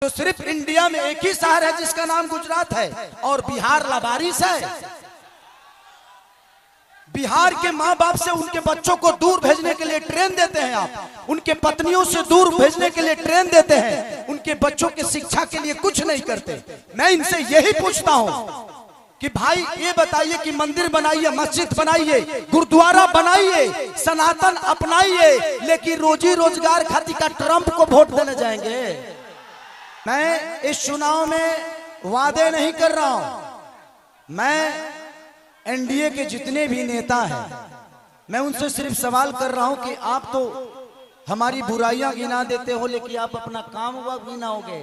तो सिर्फ इंडिया में एक ही शहर है जिसका नाम गुजरात है और बिहार लावारिस है। बिहार के माँ बाप से उनके बच्चों को दूर भेजने के लिए ट्रेन देते हैं आप, उनके पत्नियों से दूर भेजने के लिए ट्रेन देते हैं, उनके बच्चों की शिक्षा के लिए कुछ नहीं करते। मैं इनसे यही पूछता हूं कि भाई ये बताइए कि मंदिर बनाइए, मस्जिद बनाइए, गुरुद्वारा बनाइए, सनातन अपनाइए, लेकिन रोजी रोजगार खातिर का ट्रंप को वोट देने जाएंगे। मैं इस चुनाव में वादे नहीं कर रहा हूं। मैं एनडीए के जितने भी नेता हैं, मैं उनसे सिर्फ सवाल कर रहा हूं कि आप तो हमारी बुराइयां गिना देते हो, लेकिन आप अपना काम हुआ गिनाओगे।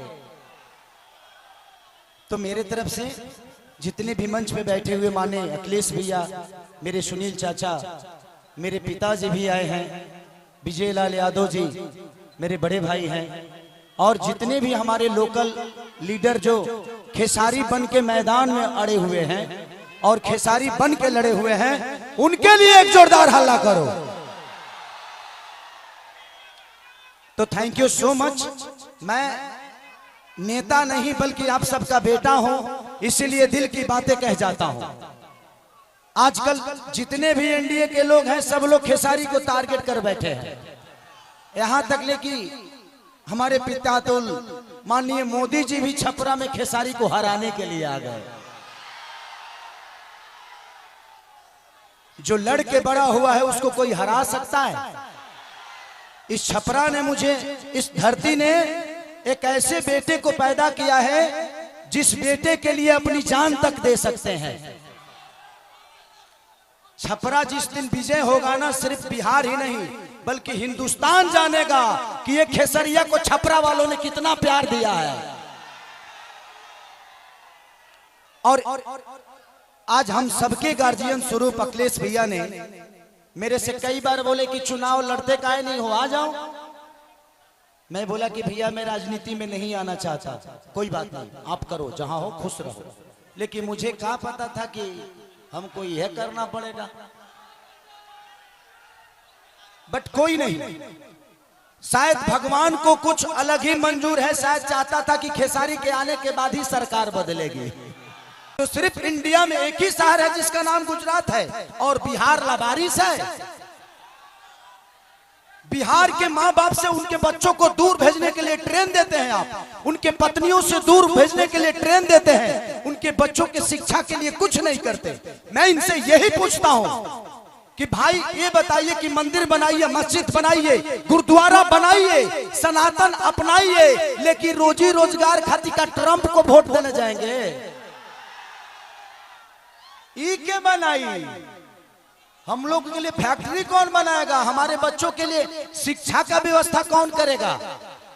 तो मेरे तरफ से जितने भी मंच पे बैठे हुए माने अखिलेश भैया, मेरे सुनील चाचा, मेरे पिताजी भी आए हैं, विजय लाल यादव जी मेरे बड़े भाई हैं, और जितने भी हमारे लोकल लीडर जो खेसारी बन के मैदान में अड़े हुए हैं और खेसारी बन के लड़े हुए हैं, उनके लिए एक जोरदार हल्ला करो। तो थैंक यू सो मच। मैं नेता नहीं बल्कि आप सबका बेटा हूं, इसीलिए दिल की बातें कह जाता हूं। आजकल जितने भी एनडीए के लोग हैं, सब लोग खेसारी को टारगेट कर बैठे हैं। यहां तक ले कि हमारे पितातुल माननीय मोदी जी भी छपरा में खेसारी को हराने के लिए आ गए। जो लड़के बड़ा हुआ है उसको कोई हरा सकता है? इस छपरा ने मुझे, इस धरती ने एक ऐसे बेटे को पैदा किया है जिस बेटे के लिए अपनी जान तक दे सकते हैं। छपरा जिस दिन विजय होगा ना, सिर्फ बिहार ही नहीं बल्कि हिंदुस्तान जानेगा कि ये खेसरिया को छपरा वालों ने कितना प्यार दिया है। और आज हम सबके गार्जियन स्वरूप अखिलेश भैया ने मेरे से कई बार बोले कि चुनाव लड़ते काहे नहीं हो, आ जाओ। मैं बोला कि भैया मैं राजनीति में नहीं आना चाहता। कोई बात नहीं, आप करो, जहां हो खुश रहो। लेकिन मुझे क्या पता था कि हमको यह करना पड़ेगा। बट कोई नहीं, शायद भगवान को कुछ अलग ही मंजूर है। शायद चाहता था कि खेसारी के आने के बाद ही सरकार बदलेगी। तो सिर्फ इंडिया में एक ही शहर है जिसका नाम गुजरात है और बिहार लावारिस है। बिहार के माँ बाप से उनके बच्चों को दूर भेजने के लिए ट्रेन देते हैं आप, उनके पत्नियों से दूर भेजने के लिए ट्रेन देते हैं, उनके बच्चों की शिक्षा के लिए कुछ नहीं करते। मैं इनसे यही पूछता हूं कि भाई ये बताइए कि मंदिर बनाइए, मस्जिद बनाइए, गुरुद्वारा बनाइए, सनातन अपनाइए, लेकिन रोजी रोजगार खातिर का ट्रंप को वोट देने जाएंगे। ई के बनाई, हम लोगों के लिए फैक्ट्री कौन बनाएगा? हमारे बच्चों के लिए शिक्षा का व्यवस्था कौन करेगा?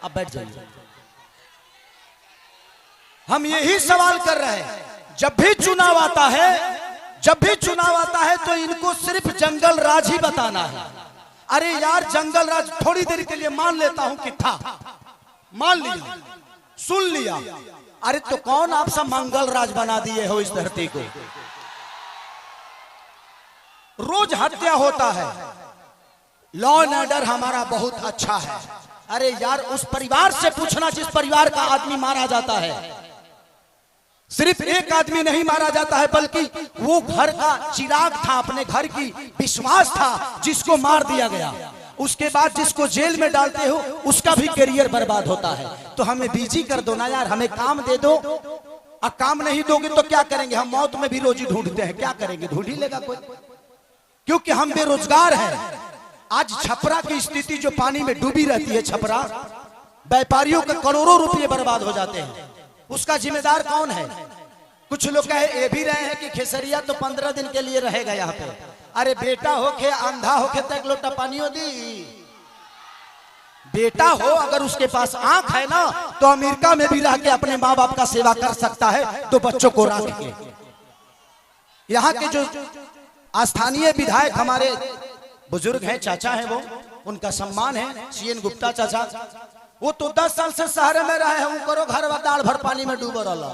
अब बैठ जाइए। हम यही सवाल कर रहे हैं। जब भी चुनाव आता है, जब भी चुनाव आता है तो इनको सिर्फ जंगल राज ही बताना है। अरे यार, जंगल राज थोड़ी देर के लिए मान लेता हूं कि था, मान लिया, सुन लिया। अरे तो कौन आप सब मंगल राज बना दिए हो इस धरती को? रोज हत्या होता है, लॉ एंड ऑर्डर हमारा बहुत अच्छा है। अरे यार, उस परिवार से पूछना जिस परिवार का आदमी मारा जाता है। सिर्फ एक आदमी नहीं मारा जाता है, बल्कि वो घर का चिराग था, अपने घर की विश्वास था, जिसको मार दिया गया। उसके बाद जिसको जेल में डालते हो उसका भी करियर बर्बाद होता है। तो हमें बिजी कर दो ना यार, हमें काम दे दो। अब काम नहीं दोगे तो क्या करेंगे? हम मौत में भी रोजी ढूंढते हैं, क्या करेंगे? ढूंढ ही लेगा कोई, क्योंकि हम बेरोजगार हैं। आज छपरा की स्थिति जो पानी में डूबी रहती है, छपरा व्यापारियों के करोड़ों रुपए बर्बाद हो जाते हैं। उसका जिम्मेदार कौन है? कुछ लोग कहे ये भी रहे हैं कि खेसरिया तो 15 दिन के लिए रहेगा यहाँ पे। अरे बेटा होके अंधा होके तक लोटा पानियों दी। बेटा हो अगर उसके पास आंख है ना, तो अमेरिका में भी रह के अपने माँ बाप का सेवा कर सकता है। तो बच्चों को रख के यहाँ के जो स्थानीय विधायक हमारे बुजुर्ग हैं, चाचा हैं, वो उनका सम्मान है, सीएन गुप्ता चाचा। वो तो 10 साल से शहर में रहे हैं, करो घर दाल भर पानी में डूबो रहा।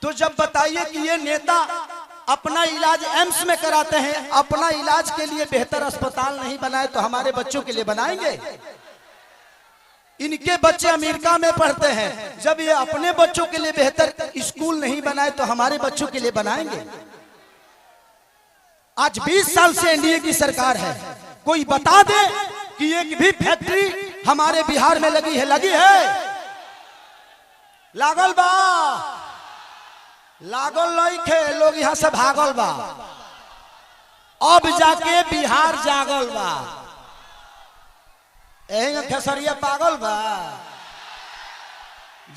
तो जब बताइए कि ये नेता अपना इलाज एम्स में कराते हैं, अपना इलाज के लिए बेहतर अस्पताल नहीं बनाए तो हमारे बच्चों के लिए बनाएंगे? इनके बच्चे अमेरिका में पढ़ते हैं। जब ये अपने बच्चों के लिए बेहतर स्कूल नहीं बनाए तो हमारे बच्चों के लिए बनाएंगे? आज 20 साल से एनडीए की सरकार है, कोई बता दे कि एक भी फैक्ट्री हमारे बिहार में लगी है? लगी है? लागल बा? लागल नहीं खे, लोग यहां से भागल बा। अब जाके बिहार जागल बा। खेसरिया पागल बा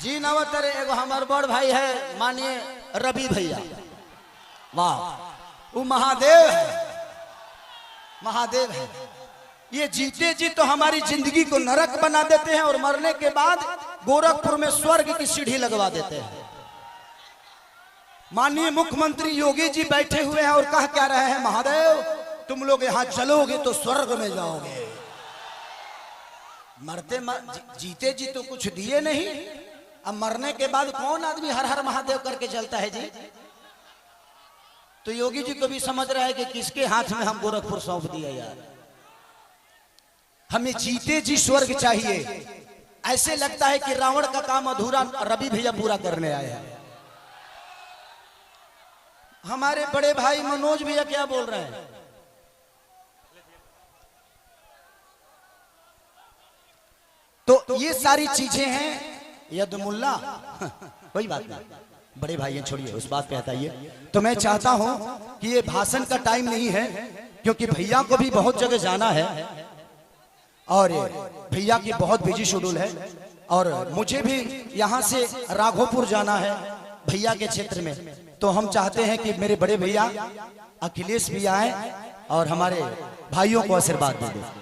जी। नवतर एगो हमार बड़ भाई है मानिए रवि भैया, वाह, वो महादेव है, महादेव है। ये जीते जी तो हमारी जिंदगी को नरक बना देते हैं और मरने के बाद गोरखपुर में स्वर्ग की सीढ़ी लगवा देते हैं। माननीय मुख्यमंत्री योगी जी बैठे हुए हैं और कह क्या रहे हैं, महादेव तुम लोग यहां चलोगे तो स्वर्ग में जाओगे। जीते जी तो कुछ दिए नहीं, अब मरने के बाद कौन आदमी हर हर महादेव करके चलता है जी? तो योगी जी को भी समझ रहा है कि किसके हाथ में हम गोरखपुर सौंप दिया यार। हमें जीते जी स्वर्ग चाहिए। ऐसे लगता है कि रावण का काम अधूरा रवि भैया पूरा करने आए हैं। हमारे बड़े भाई मनोज भैया क्या बोल रहे हैं? तो ये सारी चीजें हैं यदमुल्ला। कोई बात नहीं, बड़े भाई हैं, छोड़िए उस बात पे हटाइए। तो मैं चाहता हूं कि ये भाषण का टाइम नहीं है, क्योंकि भैया को भी बहुत जगह जाना है और भैया की बहुत बिजी शेड्यूल है और मुझे भी यहाँ से राघोपुर जाना है भैया के क्षेत्र में। तो हम चाहते हैं कि मेरे बड़े भैया अखिलेश भी आए और हमारे भाइयों को आशीर्वाद दे दें।